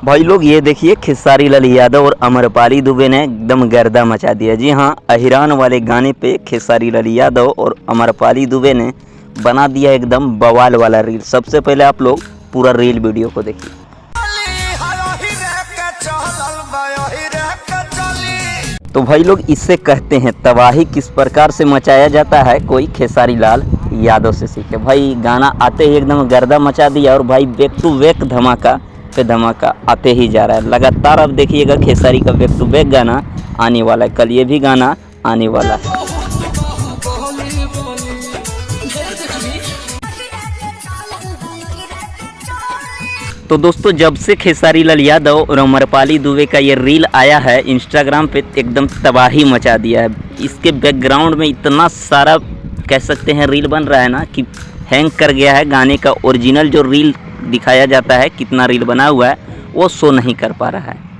भाई लोग ये देखिए, खेसारी लाल यादव और अमरपाली दुबे ने एकदम गर्दा मचा दिया। जी हाँ, अहिरान वाले गाने पे खेसारी लाल यादव और अमरपाली दुबे ने बना दिया एकदम बवाल वाला रील। सबसे पहले आप लोग पूरा रील वीडियो को देखिए। तो भाई लोग इससे कहते हैं तबाही किस प्रकार से मचाया जाता है, कोई खेसारी लाल यादव से सीखे। भाई गाना आते ही एकदम गर्दा मचा दिया और भाई बैक टू बैक धमाका पे धमाका आते ही जा रहा है लगातार। अब देखिएगा खेसारी का बैक टू बैक गाना आने वाला है, कल ये भी गाना आने वाला है। तो दोस्तों, जब से खेसारी लाल यादव और अमरपाली दुबे का ये रील आया है इंस्टाग्राम पे, एकदम तबाही मचा दिया है। इसके बैकग्राउंड में इतना सारा कह सकते हैं रील बन रहा है ना कि हैंग कर गया है। गाने का ओरिजिनल जो रील दिखाया जाता है, कितना रील बना हुआ है, वो शो नहीं कर पा रहा है।